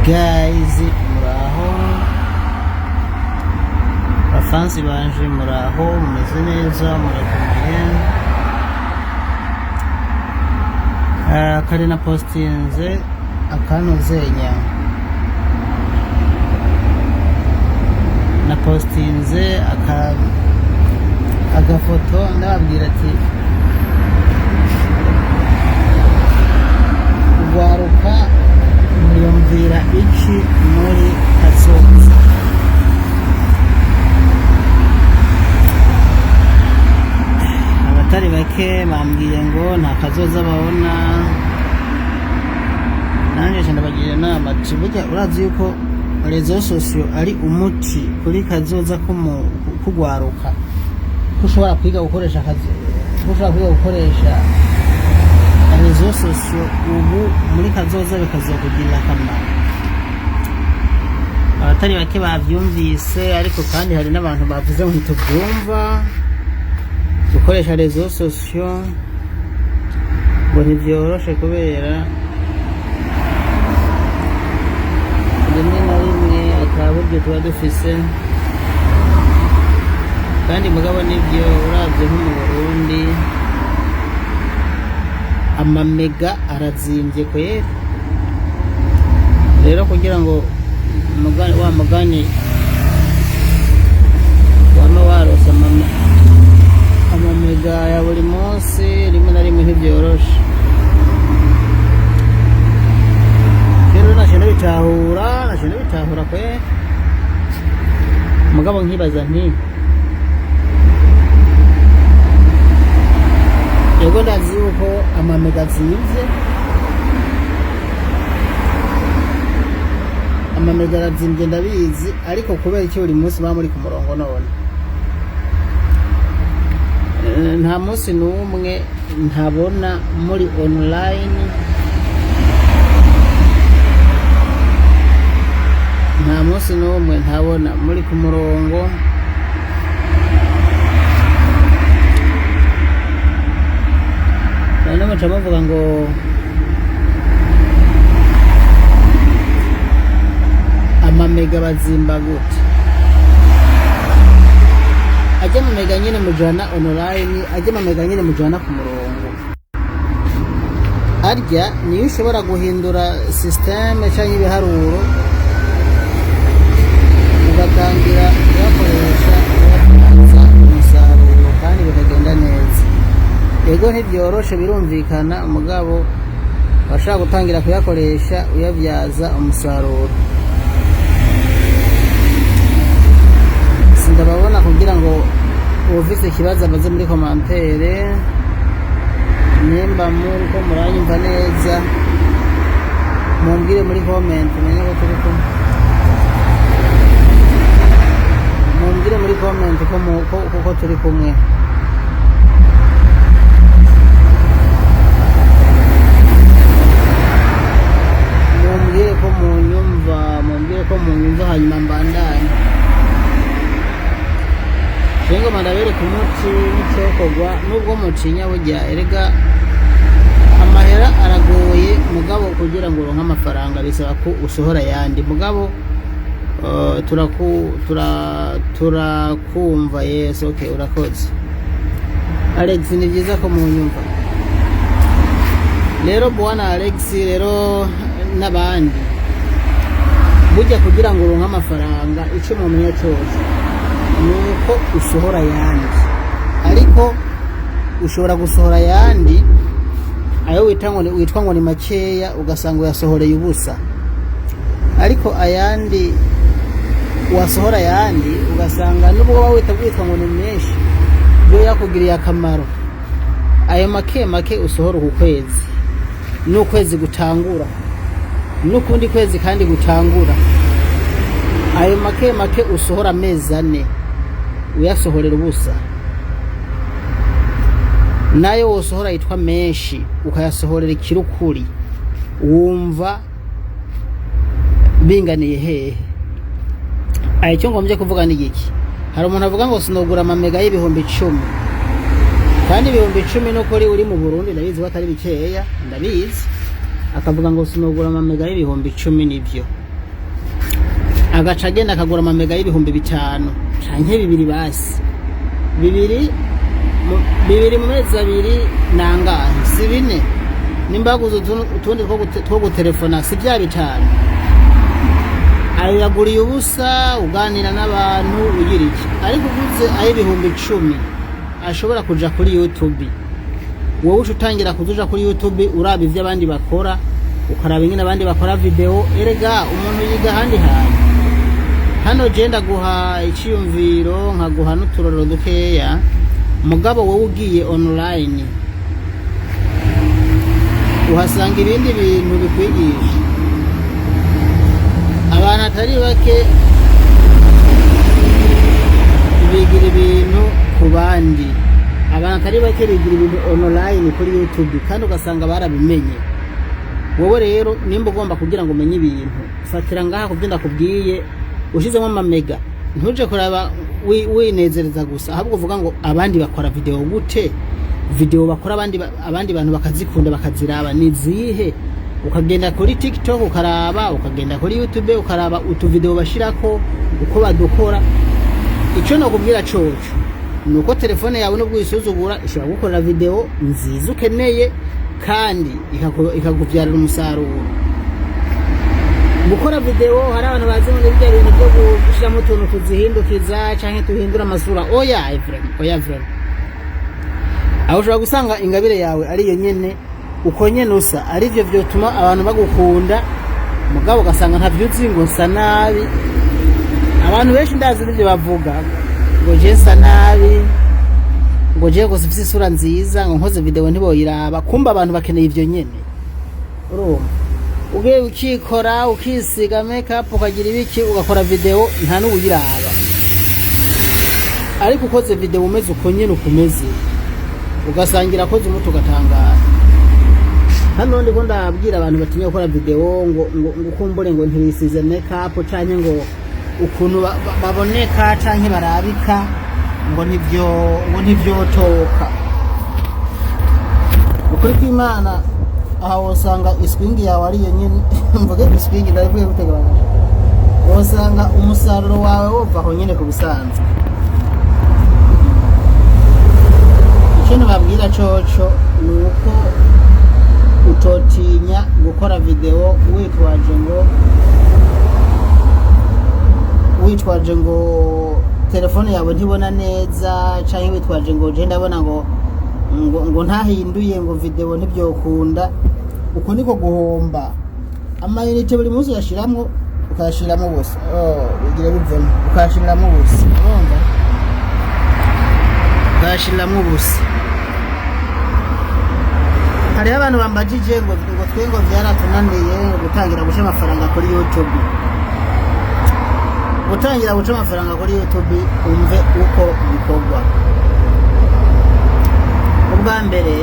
Guys, muraho bafansi banje, muraho mumeze neza, murakomeye. Kare na postinze akanozenya, na postinze agafoto ndababwira ati ugwaruka muyumvira iki muri kazoza. Abatari bake bambwiye ngo nta kazoza babona, nanjye ndabagira inama ati burya urazi yuko rezo sosiyo ari umuti kuri kazoza kugwaruka, ko ushobora kwiga gukoresha rezo sosiyo ubu muri kazoza bikazokugirira akamaro. Abatari bake bavyumvise, ariko kandi hari n'abantu bavuze ngo ntitubyumva. Gukoresha rezo sosiyo ngo ntibyoroshe kubera rimwe na rimwe ataburyo tuba dufise, kandi mugabo nibyo uravye nko mu Burundi amamega arazimvye kwera. Rero kugira ngo wa mugani wama warose amamega ya buri munsi rimwe na rimwe ntibyoroshe. Rero nashenda bitahura kwe, mugabo nkibaza nti yego ndazi yuko amamega azimvye, amamega arazimvye ndabizi, ariko kubera iki buri munsi baba muri ku murongo none? Nta munsi n'umwe ntabona muri online, nta munsi n'umwe ntabona muri ku murongo. None muca muvuga ngo amamega bazimba gute? Ajya amamega nyine mujana online, ajya amamega nyine mujana ku murongo. Arya niyo ushobora guhindura systeme cyangwa ibiharuro ugatangira kuyakoresha uyatanza umusaruro kandi bikagenda neza. Ego ntibyoroshe birumvikana, mugabo bashaka gutangira kuyakoresha uyabyaza umusaruro. Sindababona kugira ngo ufise ikibazo abaze muri commentaire, nimba muri ko muranyumva neza mumbwire muri comment, menye ko turi kumwe. Mumbwire muri comment ko turi kumwe. Mumbwire ko munyumva hanyuma mbandanye. Jengo mandabere ku muti n'icokogwa, nubwo mucinya burya erega amahera aragoye, mugabo kugira ngo uronke amafaranga bisaba ko usohora yandi. Mugabo turakumva. Yes, okay, urakoze Alex, ni byiza ko munyumva. Rero bwana Alex, rero n'abandi burya kugira ngo uronke amafaranga icyo mumenya cyose nuko usohora yandi. Ariko ushobora gusohora yandi ayo witwa ngo ni makeya, ugasanga uyasohoreye ubusa. Ariko ayandi wasohora yandi ugasanga nubwo witwa ngo ni menshi byo yakugiriye akamaro. Ayo make usohora ku kwezi n'ukwezi gutangura n'ukundi kwezi kandi gutangura, ayo make usohora amezi 4 uyasohorera ubusa. Nayo usohora yitwa menshi ukayasohorera ikirukuri, wumva binganiye hehe? Icyo ngombye kuvuga ni iki? Hari umuntu avuga ngo sinogura amamega y'ibihumbi 10, kandi ibihumbi 10 no kuri uri mu Burundi ndabizi batari bikeya, ndabizi. Akavuga ngo sinogura amamega y'ibihumbi 10 nivyo. agaca agenda akagura amamega y'ibihumbi 5 canke 2 basi 2 mu mezi 2 nangahe si 4 nimbaguze utundi two gutelefona si bya 5 ayaguriye ubusa uganira n'abantu ugira iki ariko uguze ay'ibihumbi 10 ashobora kuja kuri YouTube wowe utangira kuzuja kuri YouTube uraba ivyo abandi bakora ukaraba ingene abandi bakora video erega umuntu yiga handi hano genda guha iciyumviro nkaguha n'uturorero dukeya mugabo wowe ugiye online uhasanga ibindi bintu bikwigisha abantu atari bake bigira ibintu ku bandi abantu atari bake bigira ibintu online kuri YouTube kandi ugasanga barabimenye wowe rero nimba ugomba kugira ngo umenye ibintu fatira ngaha kubyo ndakubwiye ushizemo amamega ntuje kuraba winezereza gusa ahubwo uvuga ngo abandi bakora video gute video bakora abandi bantu bakazikunda bakaziraba nizihe ukagenda kuri TikTok ukaraba ukagenda kuri YouTube ukaraba utu video bashirako uko badukora ico no kubwira coco nuko telefone yawe no bwisuzugura ishobora gukora video nziza ukeneye kandi ikakuvyarira umusaruro gukora video hari abantu bazi muri bya bintu byo gushiramo utuntu tuzihindukiza canke tuhindura amasura oya evren aho ushobora gusanga ingabire yawe ari yo nyene uko nyene usa ari byo vyotuma abantu bagukunda mugabo ugasanga ntavyuzi ngo nsa nabi abantu benshi ndazi n'ibyo bavuga ngo je nsa nabi ngo je ko sifise isura nziza ngo nkoze video ntiboyiraba kumba abantu bakeneye ivyo nyene urumva ugiye ukikora ukisiga makeup ukagira ibiki ugakora video nta n'uyiraba ariko ukoze video umeze uko nyene ukomeze ugasangira koze umuto ugatangara hano ndiko ndabwira abantu batinya gukora video ngo kumbure ngo ntibisize makeup canke ngo ukuntu baboneka canke barabika ngo ntivyotoka ukuri kw'Imana aho usanga iswingi yawe ari nyene mvuge iswingi ndavuye guteganya usanga umusaruro wawe wova aho nyene ku bisanzwe ikintu babwira coco nuko utotinya gukora video witwaje ngo telefone yawe ntibona neza canke witwaje ngo je ndabona ngo ntahinduye ngo video ntibyokunda uko niko guhomba amayinite buri munsi yashiramwo ukayashiramo bose bigira bivemo ukayashiramo bose urumva ukayashiramo bose hari abantu bambajije ngo twengo byaratunaniye gutangira guca amafaranga kuri YouTube gutangira guca amafaranga kuri YouTube umve uko bikorwa ubwa mbere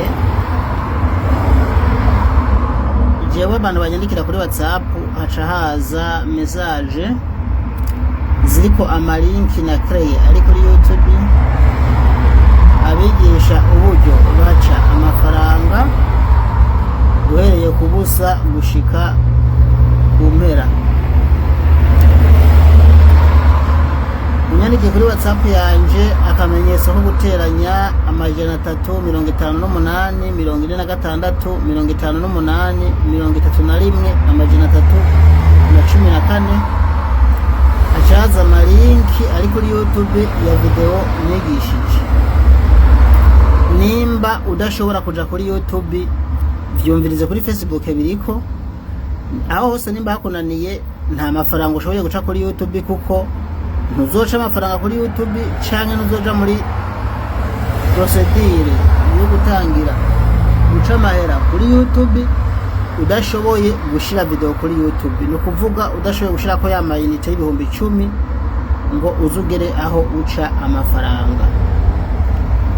jewe abantu banyandikira kuri WhatsApp haca haza message ziriko amalinki na kreye ari kuri YouTube abigisha uburyo baca amafaranga uhereye kubusa gushika kumpera unyandike kuri WhatsApp yanje akamenyetso ko guteranya 358 46 46 58 31 314 achaza malinki ari kuri YouTube ya video nigishije nimba udashobora kuja kuri YouTube vyumvirize kuri Facebook biriko aho hose nimba hakunaniye nta mafaranga ushoboye guca kuri YouTube kuko ntuzoca amafaranga kuri YouTube canke ntuzoja muri procedure yo gutangira guca amahera kuri YouTube udashoboye gushira video kuri YouTube no kuvuga udashoboye gushira ko ya mayinite y'ibihumbi 10 ngo uzugere aho uca amafaranga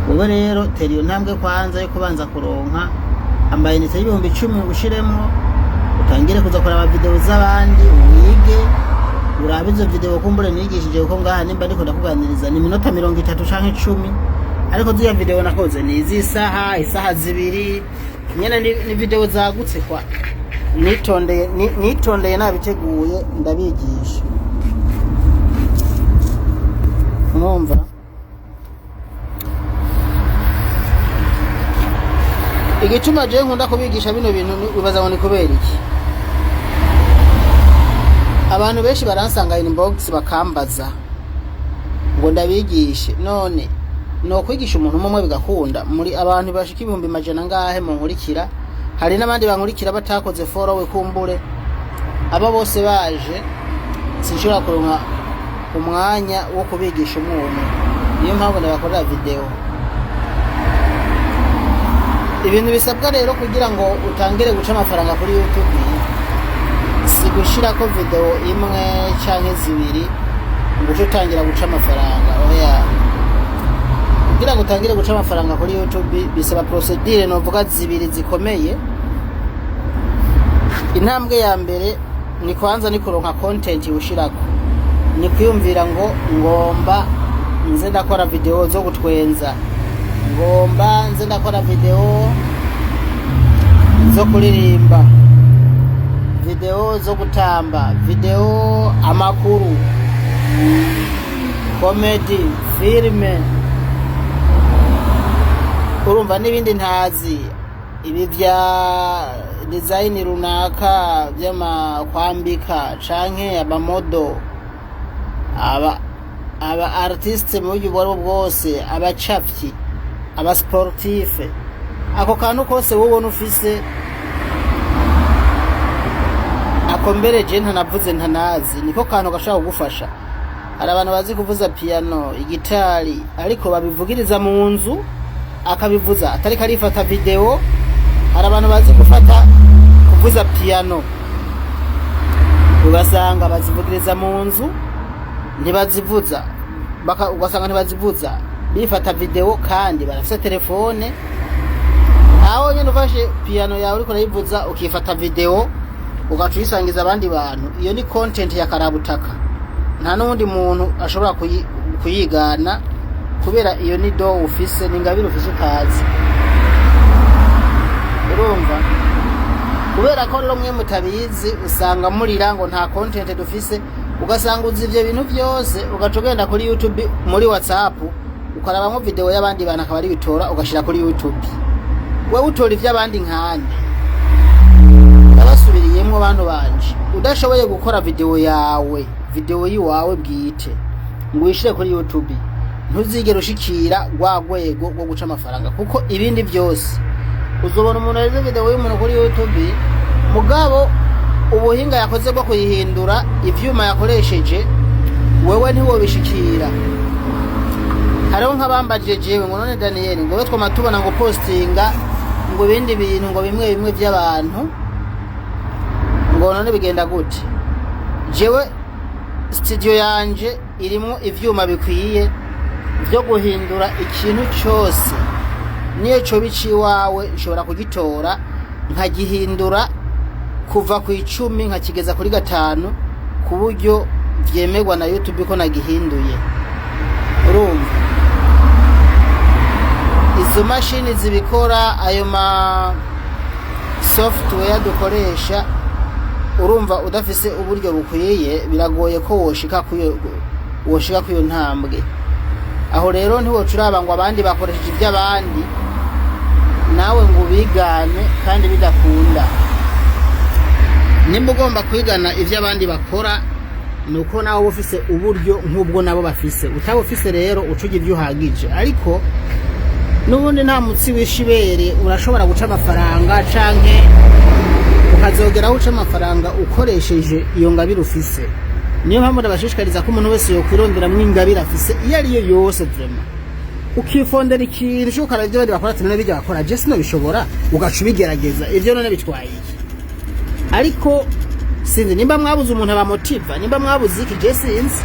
wowe rero teri yo ntambwe kwanza yo kubanza kuronka amayinite y'ibihumbi 10 ushiremo utangire kuza kuraba video z'abandi wige urabe izo video kumbure nigishije uko ngaha nimba ndiko ndakuganiriza ni minota 30 canke 10 ariko ziya video nakoze ni isaha 2 nyene ni video zagutse kwa nitondeye nabiteguye ndabigisha mwumva igituma je nkunda kubigisha bino bintu ubaza ngo ni kubera iki abantu benshi baransanga inbox bakambaza ngo ndabigishe none no kwigisha umuntu umwe bigakunda muri abantu bashika 100 ngahe mu nkurikira hari n'abandi bankurikira batakoze follow we kumbure aba bose baje sinshobora kuronka umwanya wo kubigisha umuntu niyo mpamvu ndabakorera video ibintu bisabwa rero kugira ngo utangire guca amafaranga kuri YouTube si gushira ko video imwe canke zibiri ngo utangira guca amafaranga oya kugira ngo utangire guca amafaranga kuri YouTube bisaba procedure novuga zibiri zikomeye intambwe ya mbere ni kwanza ni kuronka content ushirako ni kwiyumvira ngo ngomba nze ndakora video zo gutwenza ngomba nze ndakora video zo kuririmba video zo gutamba video amakuru comedy filme urumva n'ibindi ntazi ibi vya design runaka byama kwambika canke abamodo aba artiste mu buryo bwose abacapfi aba sportif ako kantu kose wowe ufise akombere je ntanavuze ntanazi niko kantu gashaka kugufasha hari abantu bazi kuvuza piano igitari ariko babivugiriza mu nzu akabivuza atari karifata video hari abantu bazi kuvuza piano ugasanga bazivugiriza mu nzu ntibazivuza ugasanga ntibazivuza bifata video kandi barafite telefone aho nyine ufashe piano yawe uriko urayivuza ukifata video ugacuyisangiza abandi bantu iyo ni content ya karabutaka nta n'undi muntu ashobora kuyigana kubera iyo ni do ufise n'ingabire ufise utazi urumva kubera ko mwe mutabizi usanga murira ngo nta content dufise ugasanga uzi ivyo bintu byose ugacogenda kuri YouTube muri WhatsApp ukarabamo video y'abandi bana akaba ari bitora ugashira kuri YouTube wewe utora ivy'abandi nkande abasubiriyemwe abantu banje udashoboye gukora video yiwawe bwite ngo uyishire kuri YouTube ntuzigere ushikira rwagwego rwo guca amafaranga kuko ibindi byose uzobona umuntu arize video y'umuntu kuri YouTube mugabo ubuhinga yakoze bwo kuyihindura ivyuma yakoresheje wewe ntiwo bishikira hariho nk'abambajije jewe ngo none Daniel ngo we twamatubona ngo postinga ngo bindi bintu ngo bimwe by'abantu ngo none bigenda gute jewe studio yanje irimo ivyuma bikwiye byo guhindura ikintu cyose niyo cyo bici wawe nshobora kugitora nkagihindura kuva ku 10 nkakigeza kuri 5 ku buryo byemerwa na YouTube ko nagihinduye urumva izo machine zibikora ayo ma software dukoresha urumva udafise uburyo bukwiye biragoye ko woshika kuyo ntambwe aho rero ntiwocuraba ngo abandi bakoresheje iby'abandi nawe ngo bigane kandi bidakunda nimba ugomba kwigana iby'abandi bakora nuko nawe ufise uburyo nk'ubwo nabo bafise utabufise rero ucuge ibyo uhagije ariko nubundi nta mutsi wishibere urashobora guca amafaranga canke ukazogeraho uca amafaranga ukoresheje iyo ngabire ufise niyo mpamvu ndabashishikariza ko umuntu wese yokwirondera mw'ingabire afise iyo ariyo yose vraiment ukifondera ikintu cyo ukara ibyo bakora ati none bijya bakora je sino bishobora ugaca ubigerageza ivyo none bitwaye ariko sinzi nimba mwabuze umuntu abamotiva nimba mwabuze iki je sinzi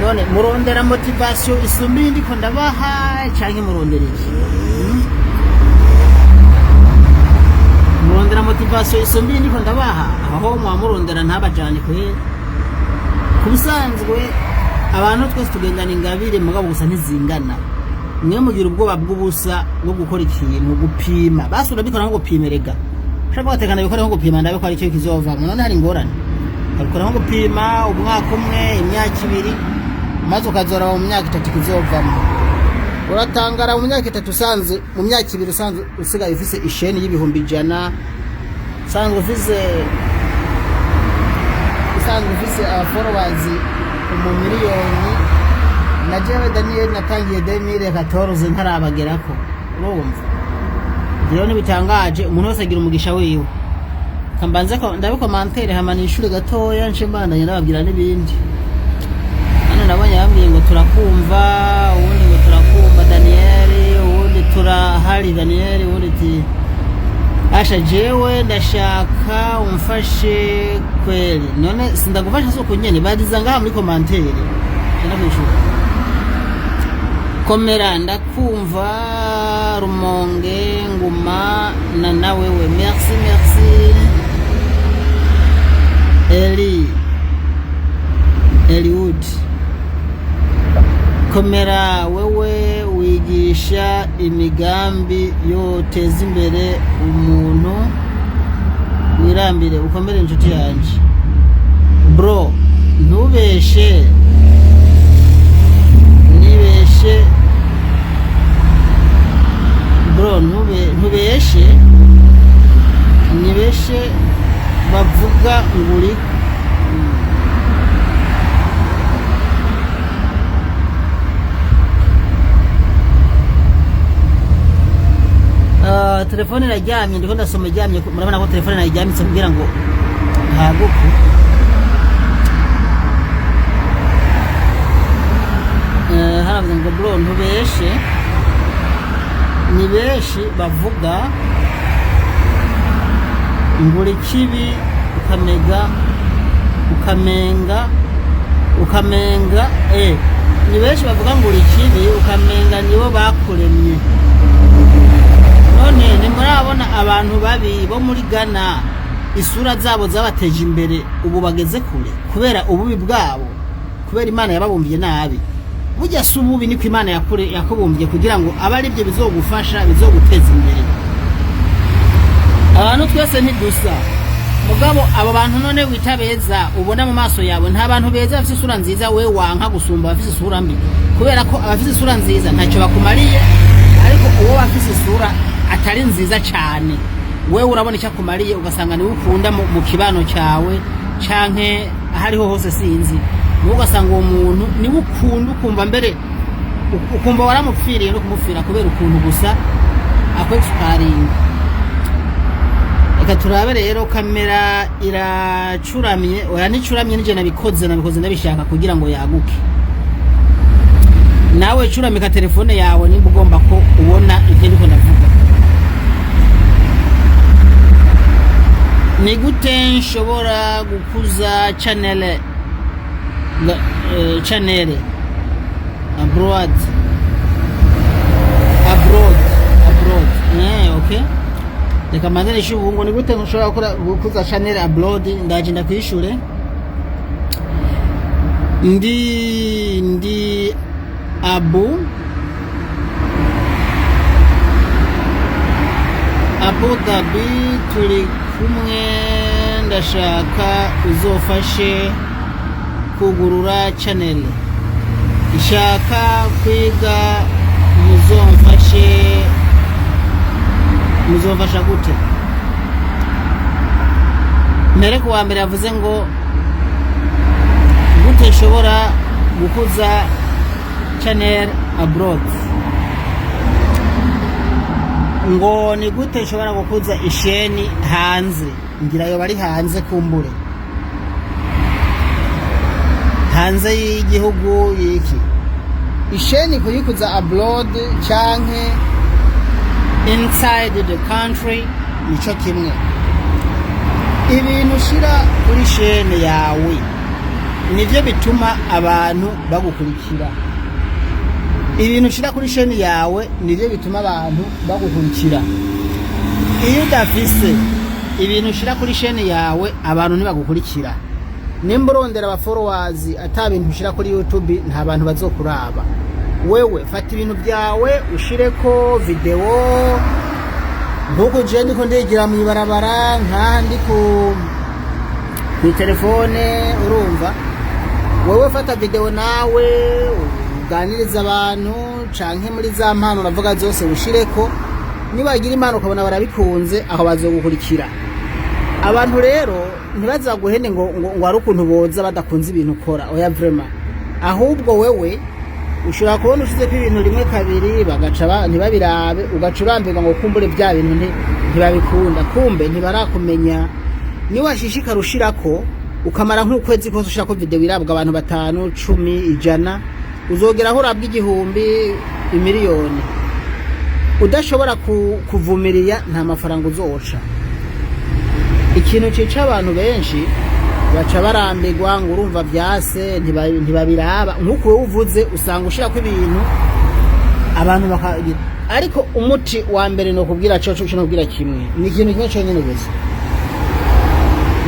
none murondera motivation isumbi ndiko ndabaha canke murondera iki murondera motivation isumbi ndiko ndabaha aho mwamurondera ntabajane kubisanzwe abantu twese tugendana ingabire mugabo gusa ntizingana mwe mugira ubwoba bw'ubusa bwo gukora ikintu gupima basura bikora nko gupima rega shaka batekana bikora nko gupima ndabe ko ari cyo kizova none hari ingorane bakora nko gupima umwaka umwe imyaka ibiri maze ukazora mu myaka 3 kizovamo. Uratangara mu myaka 3 usanze mu myaka 2 usanze usigaye ufise isheni y'ibihumbi 100, usanzwe ufise followers mu miliyoni. Na jewe Daniel natangiye 2014 ntarabagerako. Urumva rero nibitangaje, umuntu wese agira umugisha wiwe. Kambanze ko ndabikomantere hamana ishure gatoya nce mbandanye nababwira n'ibindi. Hano nabonye yambwiye ngo turakumva, ubundi ngo turakumva Daniel, ubundi turahari Daniel, ubundi ti asha jewe ndashaka umfashe kweli. None sindagufasha soko nyene badiza ngaha muri komantere. Ndabishura komera ndakumva Rumonge Nguma na nawewe. Merci Eliud. Komera wewe wigisha imigambi yoteza imbere umuntu, wirambire ukomere inshuti yanje. Bro ntubeshe, nibeshe bro, ntubeshe nibeshe bavuga nguri. Telefone irajyamye, ndiko ndasoma ijyamye. Murabona ko telefone irajyamitse kugira ngo haguke. Haravuze ngo bro ntubeshe, nibeshi bavuga nguri kibi ukamenga nibeshi bavuga nguri kibi ukamenga nibo bakuremye. None nimurabona abantu babi bo muri Ghana isura zabo zabateje imbere ubu bageze kure kubera ububi bwabo, kubera Imana yababumbiye nabi. Burya sububi niko Imana yakubumbye kugira ngo abari byo bizogufasha, bizoguteza imbere. Abantu twese ntidusa mugabo abo bantu none witabeza ubona mu maso yawe nta bantu beza bafite isura nziza, we wanka gusumba bafite isura mbi, kubera ko abafite isura nziza ntacyo bakumariye, ariko uwo bafite isura atari nziza cyane we urabona icyo akumariye, ugasanga ni ukunda mu kibano cyawe canke ahariho hose sinzi. Ugasanga uwo muntu ni ukunda, ukumva mbere ukumva waramupfiriye no kumupfira kubera ukuntu gusa akwexparinga. Reka turabe rero, kamera iracuramye. Oya nicuramye, nije nabikoze ndabishaka kugira ngo yaguke. Nawe curamika telefone yawe nimba ugomba ko ubona ibyo ndiko ndavuga. Ni gute nshobora gukuza channel abroad. Okay, reka manze nishubu ngo ni gute nshobora gukuza channel abroad. Ndaje ndakwishure. Ndi Abu Dhabi turi kumwe, ndashaka uzofashe kugurura channel, ishaka kwiga, muzomfasha gute? Mbere kuwa mbere yavuze ngo gute nshobora gukuza channel abroad. Ngo ni gute nshobora gukuza isheni hanze, ngira yo bari hanze kumbure, hanze y'igihugu yiki. Isheni kuyikuza abroad canke inside the country nico kimwe. Ibintu shira kuri shene yawe nivyo bituma abantu bagukurikira. Ibintu shira kuri shene yawe nivyo bituma abantu bagukurikira. Iyo udafise ibintu shira kuri shene yawe abantu ntibagukurikira. Nimba urondera aba followers ata bintu ushira kuri YouTube nta bantu bazokuraba. Wewe fata ibintu byawe ushireko video, nkuko je ndiko ndegira mu ibarabara nka ndi ku telefone, urumva wewe fata video nawe uganiriza abantu canke muri za mpano uravuga zose ushireko, nibagira impano ukabona barabikunze aho bazogukurikira. Abantu rero ntibazaguhene ngo ari ukuntu boza badakunze ibintu ukora, oya vraiment. Ahubwo wewe ushobora kubona ushizeko ibintu rimwe kabiri bagaca ntibabirabe, ugacurambirwa ngo kumbure bya bintu ntibabikunda, kumbe ntibarakumenya. Niwashishikara ushirako ukamara nk'ukwezi kose ushirako video irabwa abantu 5, 10, 100, uzogera aho urabwa 1000, 1,000,000. Udashobora kuvumirira nta mafaranga uzoca. Ikintu cica abantu benshi baca barambirwa ngo urumva byase ntibabiraba, nk'uko uvuze usanga ushirako ibintu abantu bakagira. Ariko umuti wa mbere no kubwira coco cyo kubwira kimwe ni ikintu kimwe cyo nyene gusa.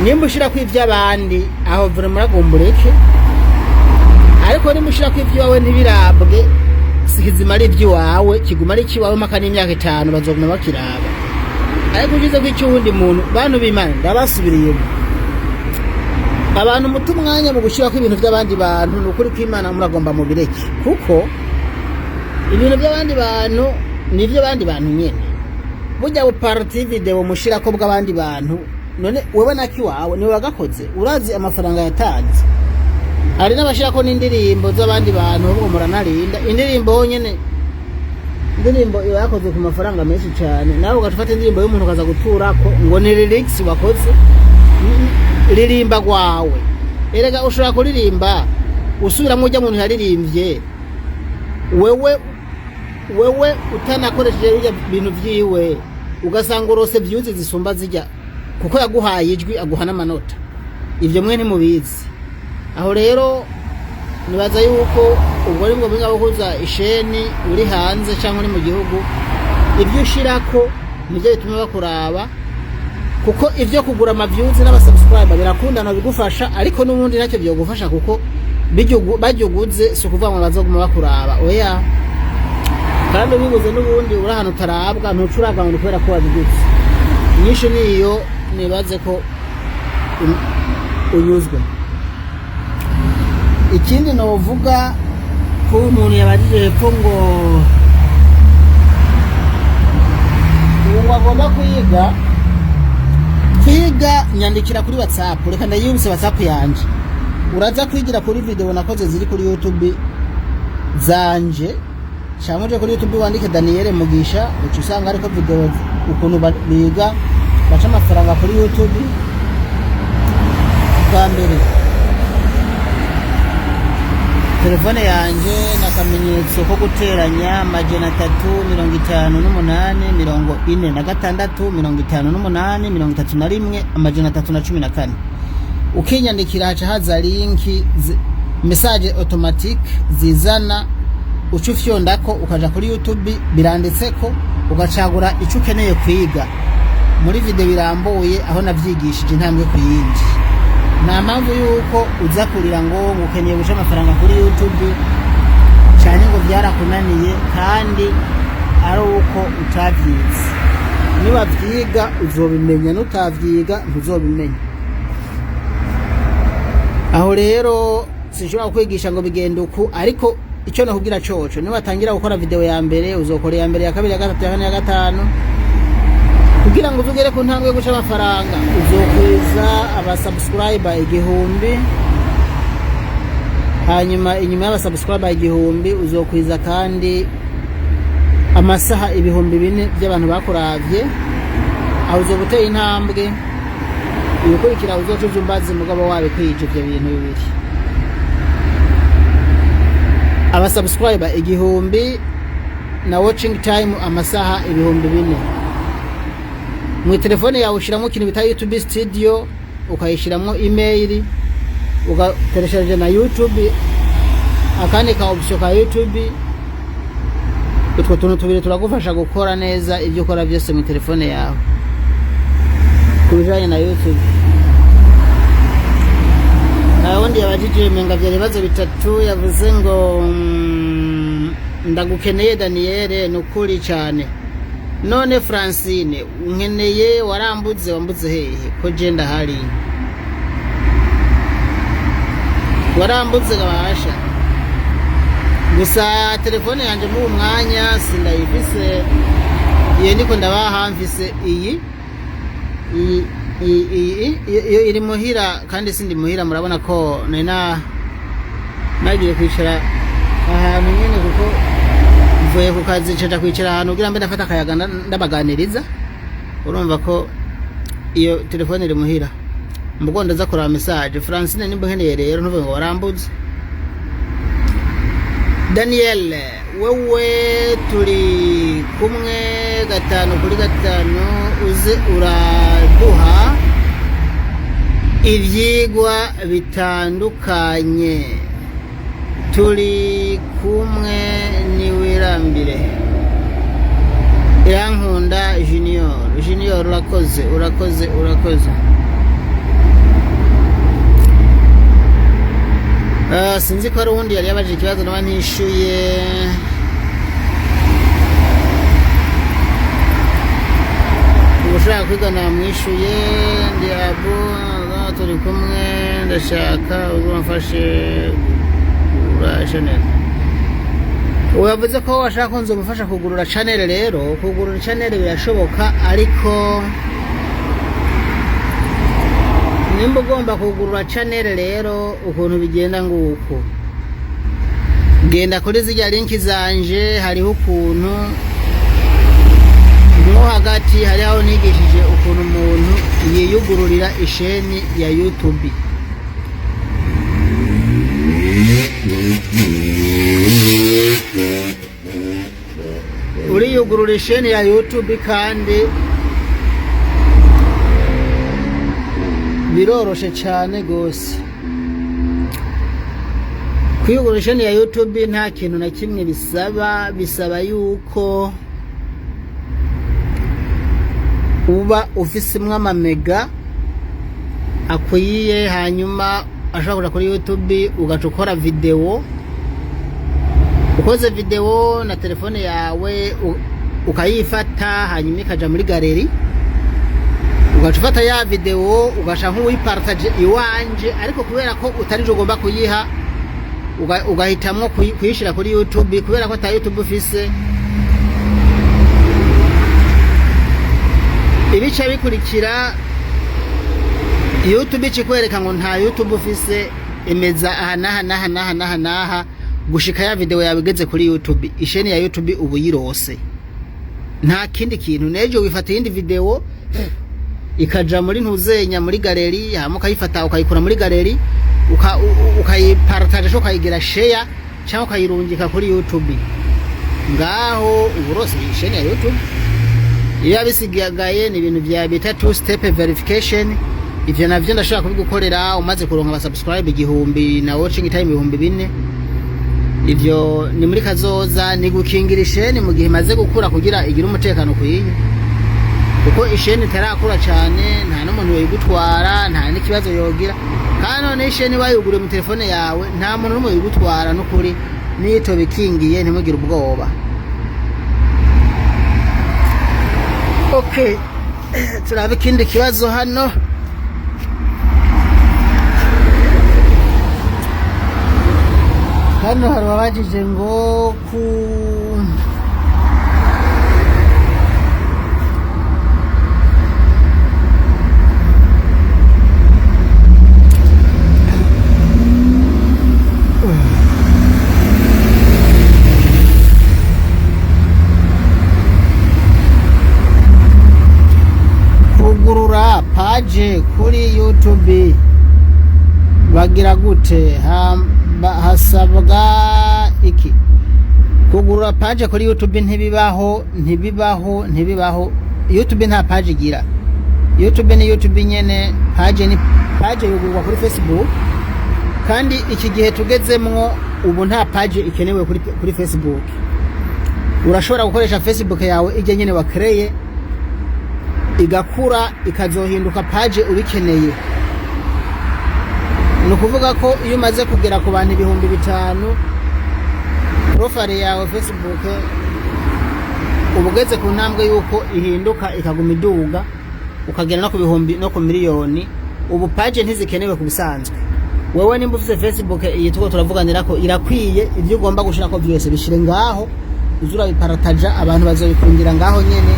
Nimba ushirako ivy'abandi aho vraiment agombureke, ariko nimba ushirako ivy'awe ntibirabwe sikizima ari ivy'awe kiguma ari kiwawe maka n'imyaka 5 bazoguma bakiraba. Ariko ugize kw'icyundi muntu bantu b'Imana ndabasubiriye. Abantu mutu mwanya mu gushirako ibintu by'abandi bantu n'ukuri kw'Imana muragomba mu bireke, kuko ibintu by'abandi bantu nivyo abandi bantu nyene. Burya party video mushirako bw'abandi bantu, none wewe naki wawe niwe wagakoze, urazi amafaranga yatanze. Hari n'abashirako n'indirimbo z'abandi bantu ubwo muranarinda indirimbo nyene, indirimbo yakoze ku mafaranga menshi cyane, nawe ugafata indirimbo y'umuntu kaza guturako ngo ni lyrics wakoze, ririmba gwawe. Erega ushobora kuririmba usubiramo ujya muntu yaririmbye, wewe utanakoresheje ibintu vyiwe ugasanga urose views zisumba zijya, kuko yaguhaye ijwi aguha n'amanota. Ivyo mwe ntimubizi. Aho rero nibaza yuko ubwo ari bwo binga buhuza isheni uri hanze cyangwa uri mu gihugu, ibyo ushirako nivyo bituma bakuraba, kuko ivyo kugura ama views n'abasubscriber birakundana bigufasha, ariko n'ubundi nacyo byo gufasha kuko bajuguze so kuvuga ngo bazoguma bakuraba. Oya, kandi biguze n'ubundi uri ahantu utarabwa ntucuraga ngo kubera ko wabiguze. Nyinshi niyo nibaze ko unyuzwe. Ikindi novuga ko umuntu yabajije ko ngo agomba kwiga nyandikira kuri WhatsApp. Reka ndayibuse WhatsApp yanje, uraza kwigira kuri video nakoze ziri kuri YouTube zanje, cyangwa kuri YouTube wandike Daniel Mugisha uca usanga ariko video ukuntu biga baca amafaranga kuri YouTube. Bwa mbere telefone yanje nakamenyetso ko guteranya 346,58,58,311 ukinyandikira haca haza linki message automatic zizana, ucufyondako ukaja kuri YouTube biranditseko, ugacagura ico ukeneye kwiga muri video birambuye aho navyigishije intambwe ku yindi. Nta mpamvu yuko uza kurira ngo ukeneye guca amafaranga kuri YouTube cyane ngo byarakunaniye kandi ari uko utavyize. Niba vyiga uzobimenya, nutavyiga ntuzobimenya. Aho rero sinshobora kwigisha ngo bigende uku, ariko icyo nakubwira coco niba watangira gukora video ya mbere uzokora ya mbere, ya kabiri, ya gatatu, ya kane, ya gatanu, kugira ngo uzugere ku ntambwe yo guca amafaranga. Uzokwiza abasubscriber 1000, hanyuma inyuma y'abasubscriber 1000 uzokwiza kandi amasaha 4000 by'abantu bakuravye. Aho uzobuteye intambwe ukurikira, uzocuza umbazi mugabo wawe kwije ibyo bintu bibiri. Abasubscriber 1000 na watching time amasaha 4000. Mu telefone yawe ushiramo ikintu bita YouTube Studio, ukayishiramo email, ugakoresheje na YouTube akandi ka option ka YouTube. Utwo tuntu tubiri turagufasha gukora neza ibyo ukora byose mu telefone yawe kubijanye na YouTube. Wundi yabajije menga bya bibazo bitatu, yavuze ngo ndagukeneye Daniel, nukuri cyane. None Francine unkeneye, warambuze, wambuze hehe ko je ndahari? warambutse gabasha gusa telefone yanje mu mwanya sindayifise iyo ndiko ndabaha mfise iyi iri muhira kandi sindi muhira murabona ko nagiye kwicara ahantu nyene kuko mvuye ku kazi nca kwicara ahantu kugira mbe ndafata akayaga ndabaganiriza urumva ko iyo telefone iri muhira mbugo ndaza kuraba message Francine nimba nkeneye rero ntuvuge ngo warambuze Daniel wewe turi kumwe 5 uze uraduha ivyigwa bitandukanye turi kumwe ni wirambire Irankunda Junior urakoze sinzi ko ari uwundi yari yabaje ikibazo nawe ntishuye ushaka kwiga namwishuye ndi abo turi kumwe ndashaka uzamfashe kugura channel uyavuze ko washaka ko nzomufasha kugurura channel rero kugurura channel birashoboka ariko nimba ugomba kugurura channel rero ukuntu bigenda nguko genda kuri zijya link zanje hariho ukuntu mo hagati hari aho nigishije ukuntu umuntu yiyugururira isheni ya YouTube uriyugurura isheni ya YouTube kandi biroroshe cyane gose kwiyugurura isheni ya YouTube nta kintu na kimwe bisaba yuko uba ufisemwe amamega akwiye hanyuma ashobora kuri YouTube ugacukora video ukoze video na telefone yawe ukayifata hanyuma ikaja muri galeri ugacufata ya video ugasha nk'uwipartage iwanje ariko kubera ko utari ugomba kuyiha ugahitamwo kuyishira kuri YouTube kubera ko ta YouTube ufise ibice bikurikira YouTube ikwereka ngo nta YouTube ufise emeza aha gushika ya video yawe igeze kuri YouTube isheni ya YouTube ubu yirose nta kindi kintu nejo wifata indi video ikaja muri ntuzenya muri galeri hama ukayifata ukayikura muri galeri ukayipartage ukayigira share cyangwa ukayirungika kuri YouTube ngaho uburose isheni ya YouTube iyo abisigaye ni ibintu bya bita two step verification ivyo navyo ndashaka kubigukorera umaze kuronka aba subscribe 1000 na watching time 4,000 ivyo ni muri kazoza ni gukingira isheni mu gihe maze gukura kugira igira umutekano kwiye kuko isheni tarakura cyane nta n'umuntu yigutwara nta n'ikibazo yogira kandi none isheni wayugure mu telefone yawe nta muntu n'umwe yigutwara no kuri nito bikingiye ntimugire ubwoba. Okay, turabe ikindi kibazo hano. Hano hari abajije ngo kugurura page kuri YouTube bagira gute? Hasabwa iki? Kugurura page kuri YouTube ntibibaho. YouTube nta page igira. YouTube ni YouTube nyene, page ni page yugurwa kuri Facebook. Kandi iki gihe tugezemwo ubu nta page ikenewe kuri Facebook. Urashobora gukoresha Facebook yawe ije nyene wa creye igakura ikazohinduka page ubikeneye. Nukuvuga ko iyo umaze kugera ku bantu 5,000 profile yawe Facebook ubugeze ku ntambwe yuko ihinduka ikaguma iduga ukagera no ku bihumbi no ku miliyoni, ubu page ntizikenewe ku bisanzwe. wewe nimba ufite Facebook iyi tuko turavuganira ko irakwiye, ibyo ugomba gushira ko byose bishire ngaho, uzura biparataja abantu bazobikundira ngaho nyene,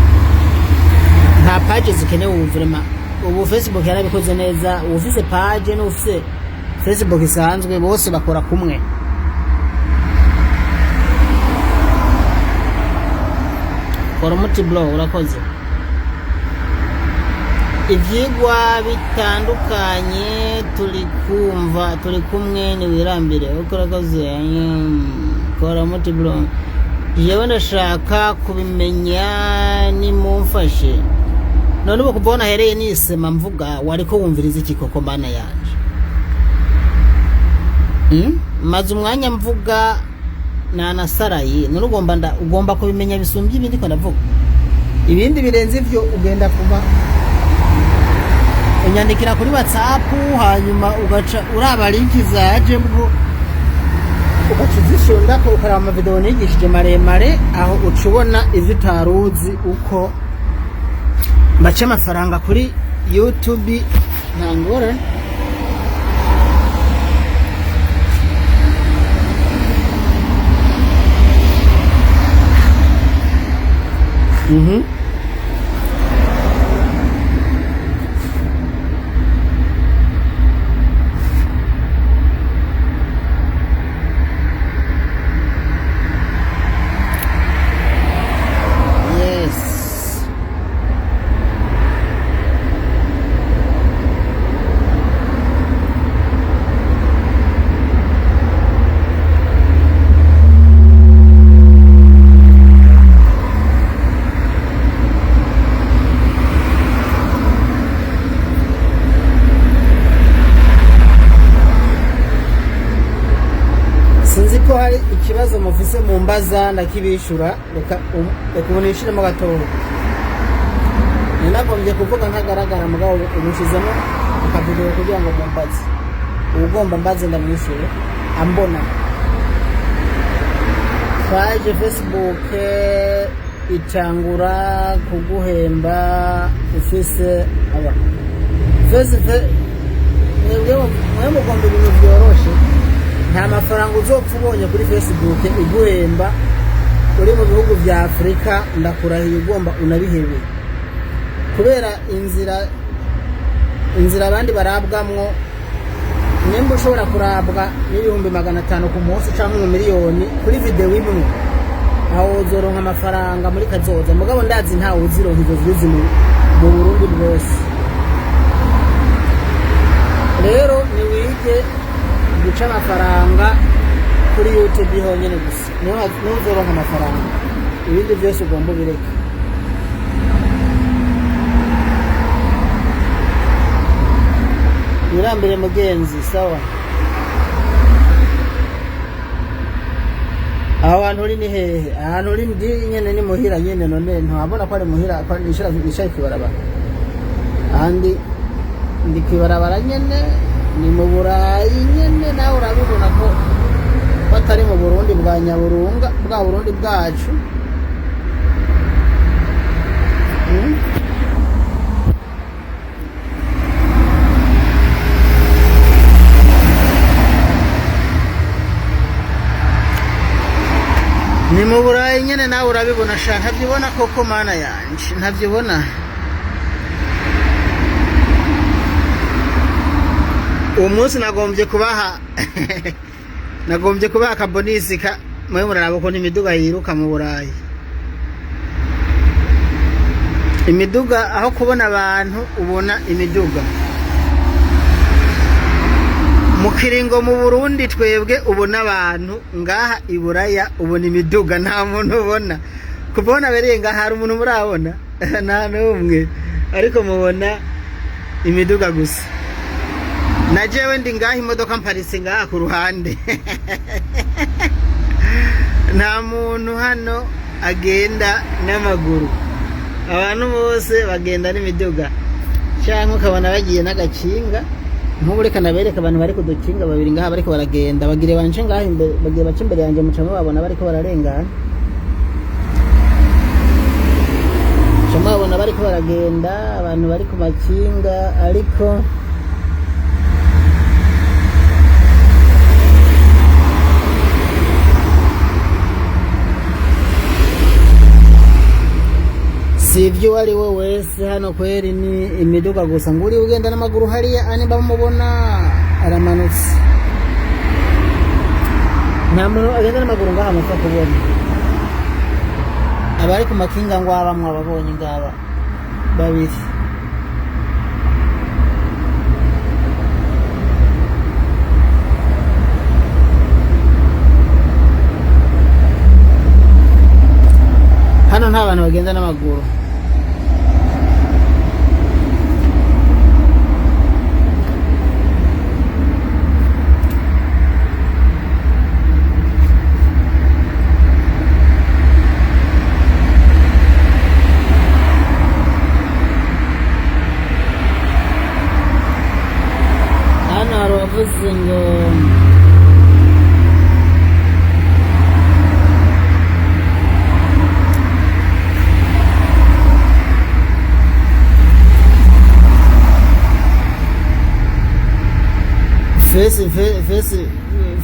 nta page zikenewe ubuvurema. Ubu Facebook yarabikoze neza, ufise page no ufise Facebook isanzwe bose bakora kumwe. Kora blog urakoze. Ivyigwa bitandukanye turi kumwe ni wirambire ukurakoze. Kora blog. Jewe ndashaka kubimenya ni mumfashe. None ubu kubona hereye nisema mvuga wariko wumviriza iki koko mana yanje. Maze umwanya mvuga na nasaraye, none ugomba kubimenya bisumbye ibindi ko ndavuga. Ibindi birenze ivyo ugenda kuba unyandikira kuri WhatsApp, hanyuma ugaca uraba link zaje mbwo ukacizishonda ko ukaraba ama video nigishije maremare, aho ucubona izitaruzi uko baca amafaranga kuri YouTube ntangore. Ko hari ikibazo mufise mu mbaza ndakibishura, reka ubonishiremo gatoro. Ninagombye kuvuga nkagaragara mugabo umushizemo akavideo kugira ngo mumbaze. Ugomba mbaze ndamwishure ambona. Page Facebook itangura kuguhemba ufise aba. Facebook mwe mugomba ibintu byoroshe. Nta mafaranga uzopfa ubonye kuri Facebook iguhemba uri mu bihugu vya Afrika, ndakurahiye ugomba unabihebe. Kubera inzira abandi barabwamwo, nimba ushobora kurabwa n'ibihumbi 500 ku munsi canke mu miliyoni kuri video imwe, aho uzoronka amafaranga muri kazoza. Mugabo ndazi ntawe uzironka izo zizi mu Burundi bwose. Rero ni wige guca amafaranga kuri YouTube honyene gusa, niho uzoronka amafaranga, ibindi byose ugomba bireka. Wirambire mugenzi, sawa. Ahantu uri ni hehe? Ahantu uri ndi nyene ni muhira nyene, none ntabona ko ari muhira, ko nishira kwibarabara. Ahandi ndi kwibarabara nyene, ni mu Burayi nyene, nawe urabibona ko batari mu Burundi bwa Nyaburunga, bwa Burundi bwacu. Ni mu Burayi nyene, nawe urabibona sha, ntavyibona koko mana yanje, ntavyibona. Umunsi nagombye kubaha akabonisi ka mwe muraraba ko imiduga yiruka mu Burayi. Imiduga aho kubona abantu ubona imiduga. Mu Kiringo mu Burundi twebwe ubona abantu, ngaha i Buraya ubona imiduga nta muntu ubona. Kubona berenga hari umuntu murabona nta numwe, ariko mubona imiduga gusa. Najewe ndi ngaha imodoka mparitse ngaha ku ruhande. Nta muntu hano agenda n'amaguru, abantu bose bagenda n'imiduga, cyangwa ukabona bagiye n'agakinga. Nk'ubu reka nabereka abantu bari kudukinga babiri ngaha bariko baragenda, bagire banje ngaha imbere, bagiye baca imbere yanjye mucamo babona bariko bararengana. Mucamo babona bariko baragenda, abantu bari ku makinga, ariko ivyo wari we wese hano kweri ni imiduga gusa nguri ugenda n'amaguru hariya ane bamubona aramanutse nta muntu agenda n'amaguru ngaha mupfa kubona abari ku makinga ngo abamwe ababonye ngaba babiri hano nta bantu bagenda n'amaguru hano hari uwavuze ngo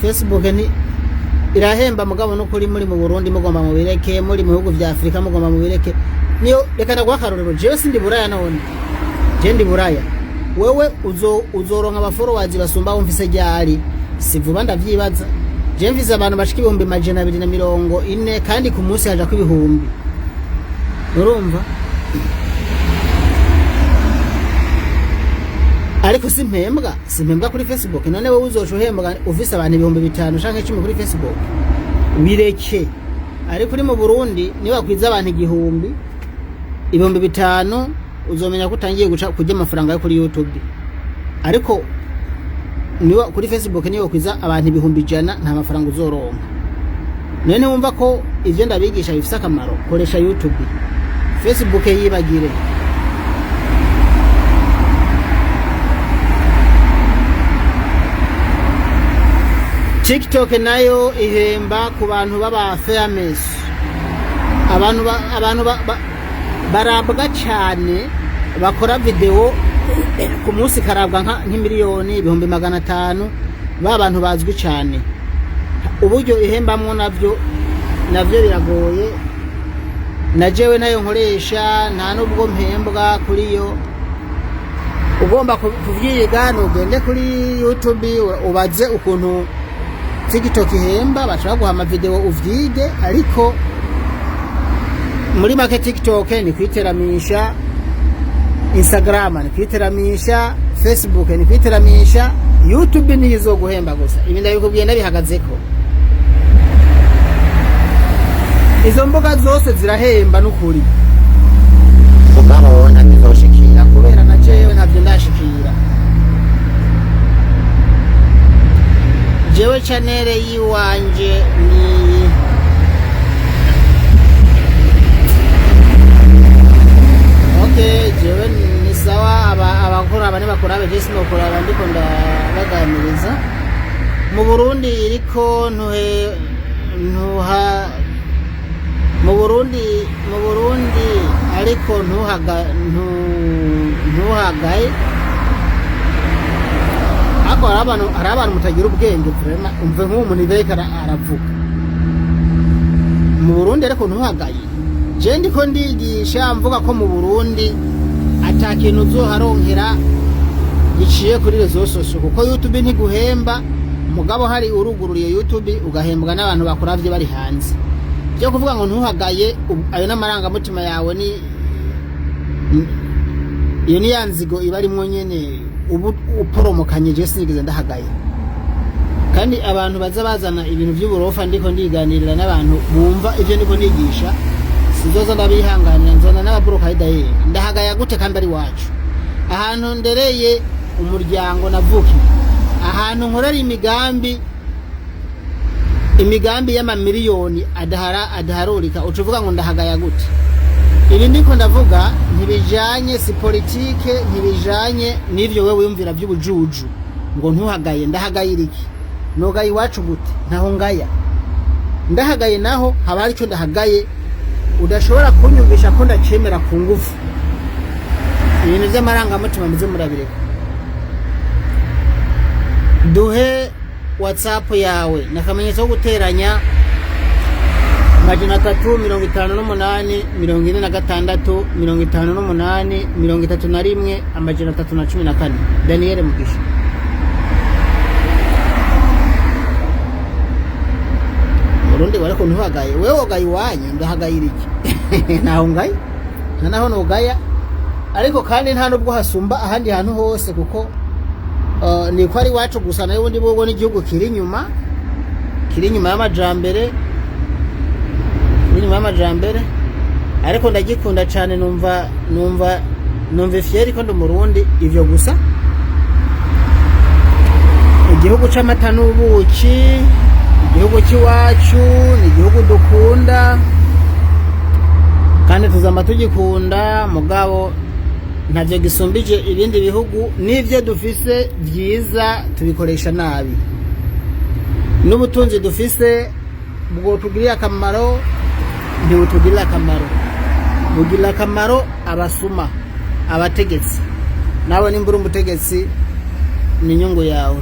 Facebook ni irahemba mugabo no kuri muri mu Burundi mugomba mu bireke muri mu bihugu vya Afrika mugomba mu bireke niyo reka ndagwa karorero jewe sindi buraya none je ndi buraya wewe uzoronka abaforowazi basumba umfise ryari sivuba ndavyibaza je mvise abantu bashika 240 kandi ku munsi haja ku 1000 urumva ariko simpembwa kuri Facebook none wowe uzoshohembwa ufise abantu 5,000 canke 10 kuri Facebook bireke ariko uri mu Burundi niba wakwiza abantu 1,000 5,000 uzomenya ko utangiye kujya amafaranga yo kuri YouTube ariko niba kuri Facebook niba wakwiza abantu 100,000 nta mafaranga uzoronka none wumva ko ivyo ndabigisha bifise akamaro koresha YouTube Facebook yibagire TikTok nayo ihemba ku bantu baba famous abantu barabwa cyane bakora video ku munsi karabwa nk'imiliyoni 500,000 bantu bazwi cyane uburyo ihembamwo navyo biragoye najewe nayo nkoresha nta nubwo mpembwa kuri yo ugomba kuvyiga ugende kuri YouTube ubaze ukuntu TikTok ihemba bashaka guhama video uvyige ariko muri make TikTok ni kwiteramisha Instagram ni kwiteramisha Facebook ni kwiteramisha YouTube ni izo guhemba gusa ibi ndabikubwiye ndabihagazeko izo mboga zose zirahemba n'ukuri ukabona nizoshikira kubera na jewe ntavyo ndashikira jewe channel yiwanje ni okay jewe ni sawa abakora abane bakora abejesi no kora abandiko ndabaganiriza mu Burundi iriko ntuha mu Burundi ariko ntuhagaye ako hari abantu mutagira ubwenge vrema umve nk'umuntu ibeka aravuga mu Burundi ariko ntuhagaye je ndiko ndigisha mvuga ko mu Burundi atakintu uzoharonkera giciye kuri rezo sosho kuko YouTube ntiguhemba mugabo hari urugururiye YouTube ugahembwa n'abantu bakuravye bari hanze byo kuvuga ngo ntuhagaye ayo n'amaranga mutima yawe ni iyo ni yanzigo ibari mwo nyene ubu uporomokanye je sinigeze ndahagaye kandi abantu baza bazana ibintu by'uburofa ndiko ndiganirira n'abantu bumva ivyo ndiko nigisha sizoza ndabihanganira nzona n'ababuroka hidaye ndahagaya gute kandi ari wacu ahantu ndereye umuryango navuki ahantu nkorera imigambi y'amamiliyoni adaharurika ucuvuga ngo ndahagaya gute ibi ndiko ndavuga ntibijanye si politike ntibijanye n'ivyo wewe wiyumvira by'ubujuju ngo ntuhagaye ndahagayira iki nogaye iwacu gute ntaho ngaya ndahagaye naho haba ari cyo ndahagaye udashobora kunyumvisha ko ndacemera ku ngufu ibintu by'amarangamutima muze murabireka duhe WhatsApp yawe nakamenyetso guteranya amajana 358 46 58 31 amajana 314 Daniel Mugisha. Murundi barako ntuhagaye wewe ogaye wanye ndahagayira iki naho ngaye naho nogaya ariko kandi nta nubwo hasumba ahandi hantu hose kuko ni ko ari wacu gusa nayo ubundi bwo n'igihugu kiri inyuma y'amajambere ariko ndagikunda cyane numva fieri ko ndumurundi ivyo gusa igihugu c'amata n'ubuki igihugu cy'iwacu ni igihugu dukunda kandi tuzama tugikunda mugabo ntavyo gisumbije ibindi bihugu n'ivyo dufise vyiza tubikoresha nabi n'ubutunzi dufise bwo tugirira akamaro ntibutugirira akamaro bugirira akamaro abasuma abategetsi nawe nimbura umutegetsi ni inyungu yawe.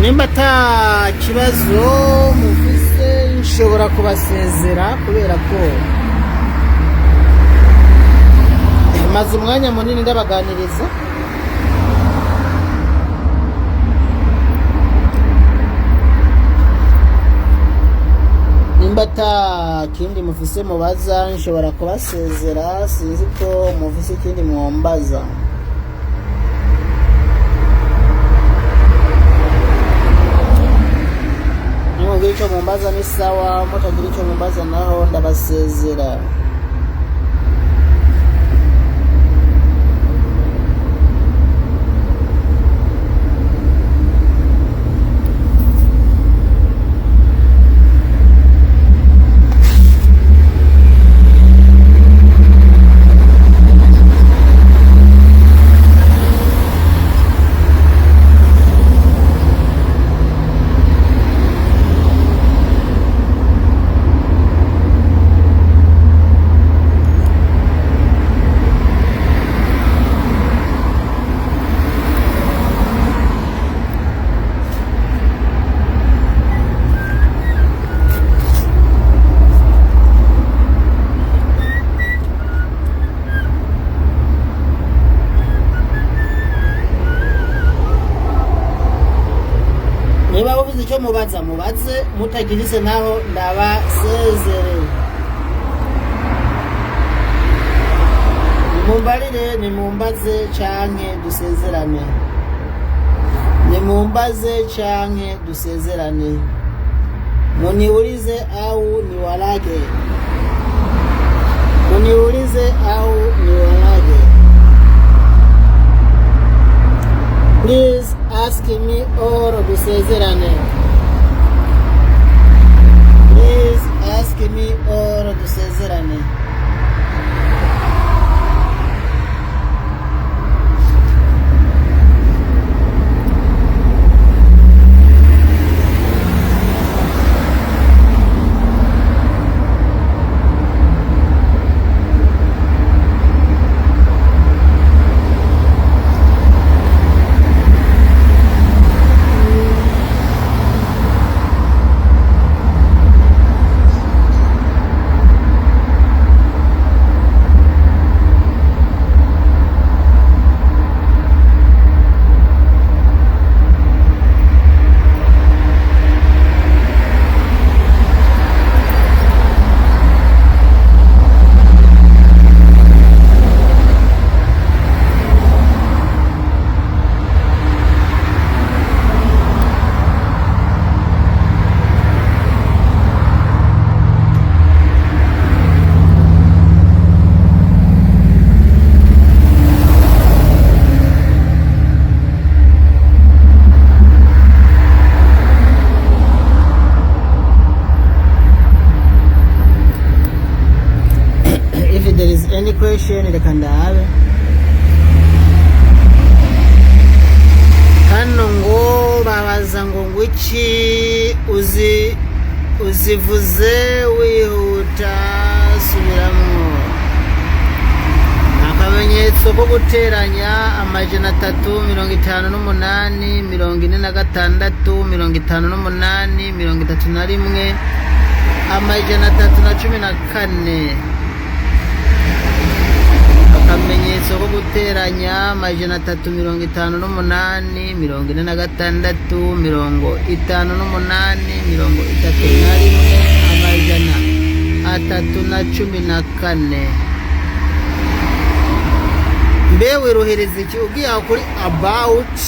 Nimba ata kibazo mufise nshobora kubasezera kubera ko maze umwanya munini ndabaganiriza. Nimba ata kindi mufise mubaza nshobora kubasezera, sinzi ko mufise ikindi mwombaza. Mugira icyo mumbaza ni sawa, mutagira icyo mumbaza naho ndabasezera. Niba uvuze icyo mubaza mubaze, mutagirise naho ndabasezere. Nimumbarire nimumbaze canke dusezerane. Nimumbaze canke dusezerane. Muniulize au niwalage. Muniulize au niwalage. Please ask me or dusezerane. Please ask me or dusezerane. There is any question reka ndabe. Hano ngo babaza ngo ngwiki uzivuze wihuta subiramo. Akamenyetso ko gute guteranya amajana 358 46 58 31 amajana 314 akamenyetso ko guteranya amajana 358 46 58 31 amajana 314 mbewe rohereza iki ugiye kuri about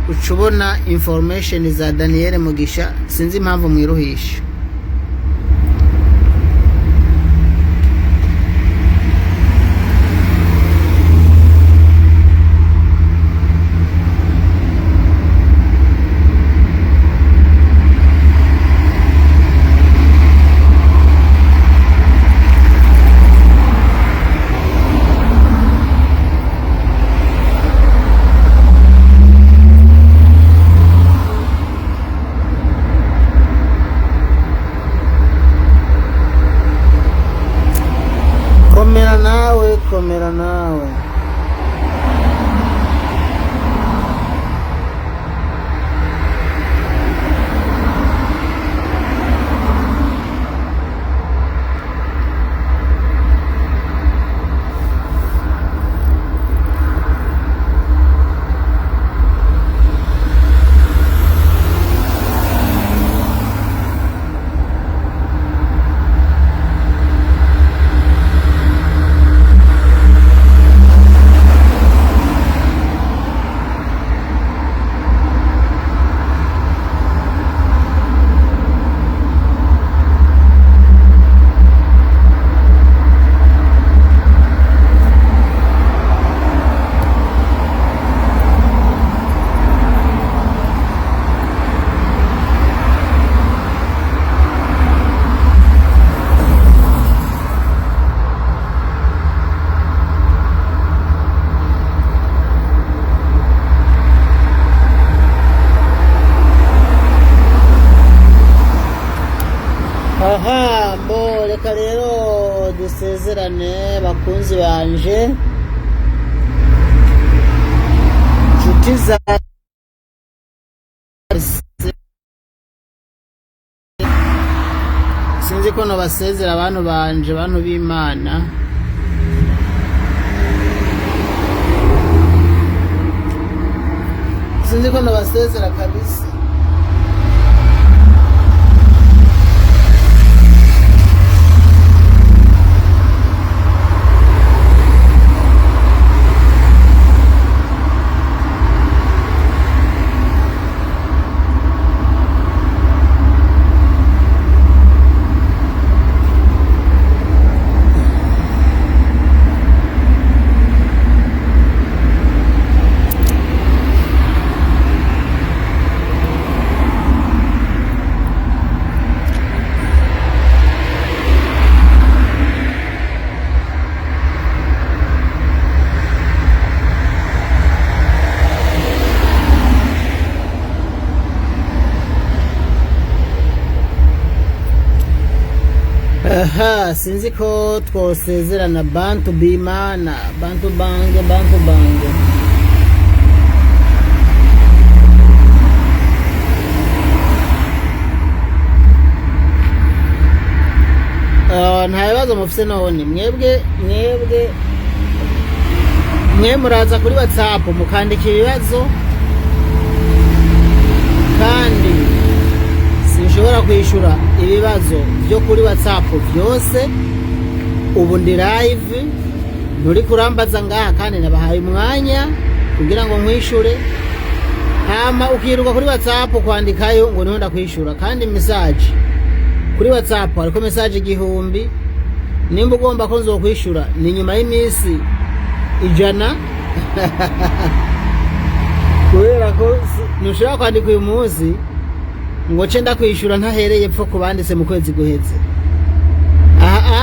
ucubona information za Daniel Mugisha sinzi impamvu mwiruhisha. Komera nawe reka rero dusezerane bakunzi banje nshuti za sinzi ko nobasezera abantu banje bantu b'Imana sinzi ko nobasezera kabisa. Sinzi ko twosezerana bantu b'Imana bantu bange nta bibazo mufise none mwebwe muraza kuri WhatsApp mukandika ibibazo kandi sinshobora kwishura ibibazo byo kuri WhatsApp byose ubu ndi live nturi kurambaza ngaha kandi nabahaye umwanya kugira ngo nkwishure hama ukiruka kuri WhatsApp kwandikayo ngo niho ndakwishura kandi message kuri WhatsApp ariko message 1000 nimba ugomba ko nzokwishura ni nyuma y'imisi 100 kubera ko nushaka kwandika uyu munsi ngo cenda kwishura ntahereye pfo kubanditse mu kwezi guheze.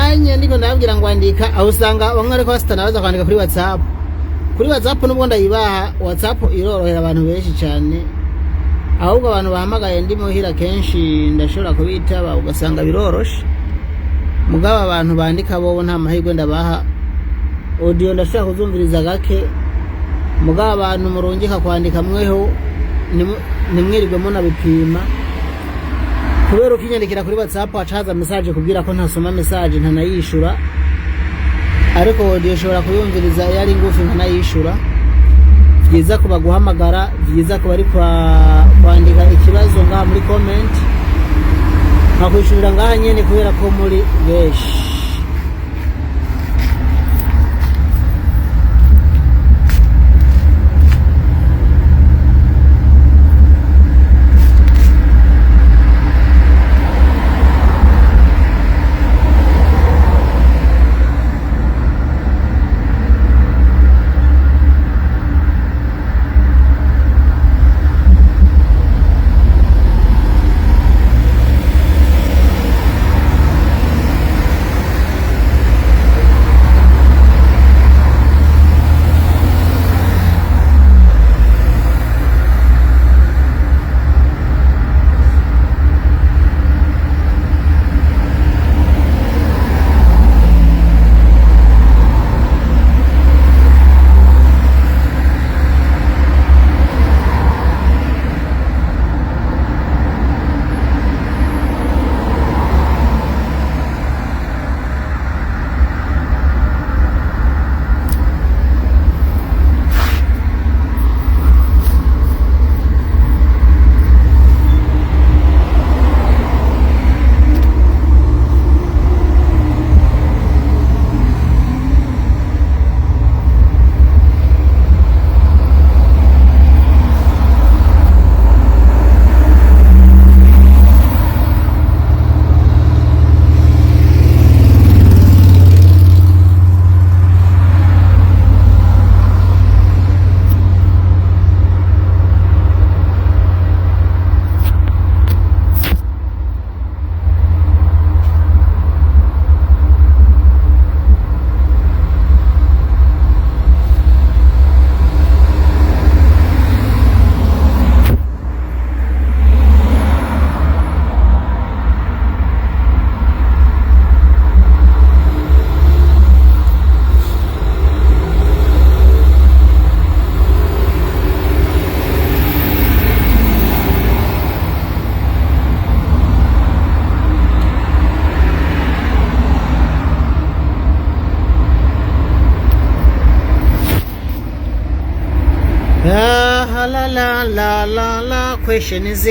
Anye ndiko ndabwira ngo andika aho usanga bamwe ariko basitanabaza kwandika kuri WhatsApp. Kuri WhatsApp nubwo ndayibaha WhatsApp irorohera abantu benshi cyane. Ahubwo abantu bahamagaye ndi muhira kenshi ndashobora kubitaba ugasanga biroroshe. Mugaba abantu bandika bobo nta mahirwe ndabaha audio ndashaka kuzumviriza gake mugabo abantu murungika kwandika mweho nimwirirwe munabipima kubera ukinyandikira kuri WhatsApp acaza message kubwira ko ntasoma message ntanayishura ariko audio ushobora kuyumviriza yari ngufi ntanayishura byiza kuba guhamagara byiza kuba ari kwandika ikibazo ngaha muri comment nkakwishurira ngaha nyene kubera ko muri benshi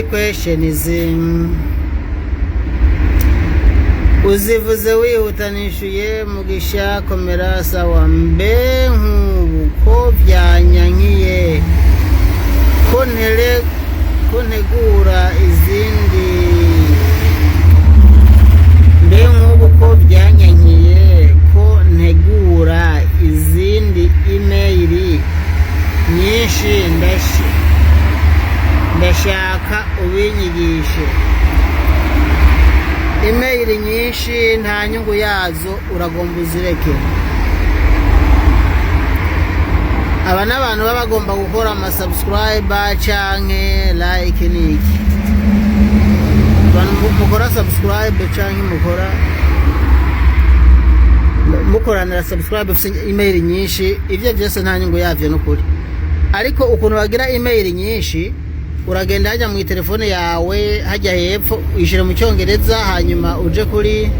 question is uzivuze wihutanishuye mugisha komera sawa mbe nk'ubu ko byanyankiye ko ntegura izindi mbe nk'ubu ko byanyankiye ko ntegura izindi email nyinshi ndashaka ubinyigishe email nyinshi nta nyungu yazo uragomba uzireke aba n'abantu baba bagomba gukora subscribe canke like niki abantu mukora subscribe canke mukoranira subscribe ufite email nyinshi ivyo byose nta nyungu yavyo n'ukuri ariko ukuntu bagira email nyinshi uragenda hajya mu telefone yawe hajya hepfo uyishira mu cyongereza hanyuma uje kuri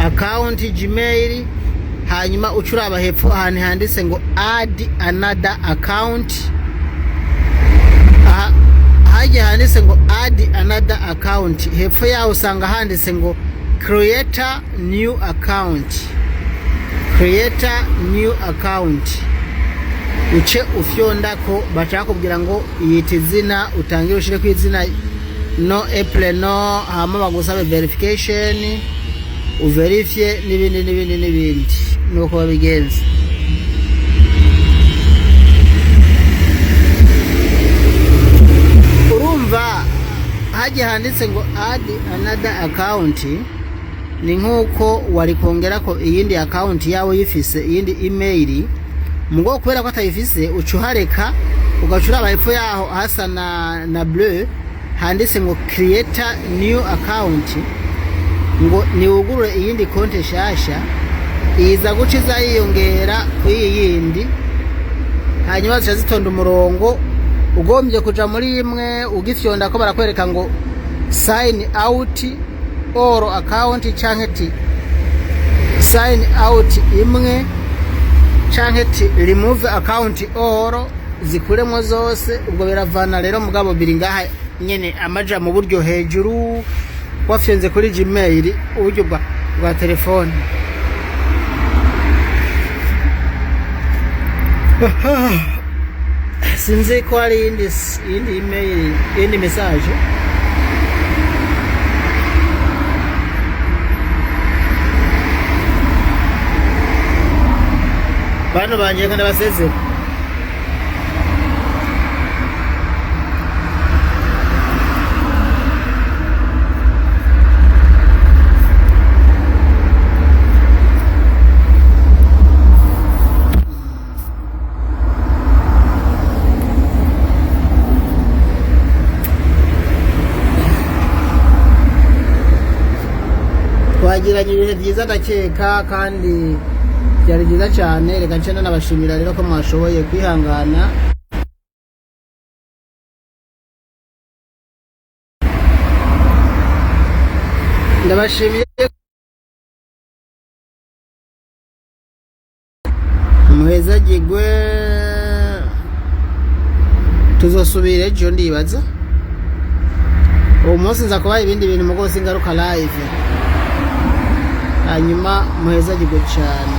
account Gmail hanyuma ucuraba hepfo ahantu handitse ngo add another account hajya handitse ngo add another account hepfo yaho usanga handitse ngo create new account uce ufyonda ko bacakubwira ngo yita izina utangire ushire ku izina no Apple no hama bagusabe verification uverifye n'ibindi nuko babigenza urumva haje handitse ngo add another account ni nkuko wari kongera ko iyindi account yawe yifise iyindi email mugo kubera ko atayifise ucuhareka ugacura abahepfo yaho hasa na bleu handitse ngo create new account ngo niwugurure iyindi konte shasha iza guca iza yiyongera kuri yindi, hanyuma zica zitonda umurongo. Ugombye kuja muri imwe ugifyonda ko barakwereka ngo sign out or account canke ti sign out imwe canke ti remove account or zikuremwo zose. Ubwo biravana rero mugabo biri ngaha nyene amaja mu buryo hejuru wafyonze kuri Gmail uburyo bwa telefone. Sinzi ko hari indi email, indi message. Bano banje kandi basezera. Twagiranye ibihe byiza ndakeka kandi byari byiza cyane. Reka nce nabashimira rero ko mwashoboye kwihangana. Ndabashimiye, muhezagirwe, tuzosubira ejo ndibaza. Uwo munsi nza kubaha ibindi bintu mu rwose ingaruka live, hanyuma muhezagirwe cyane.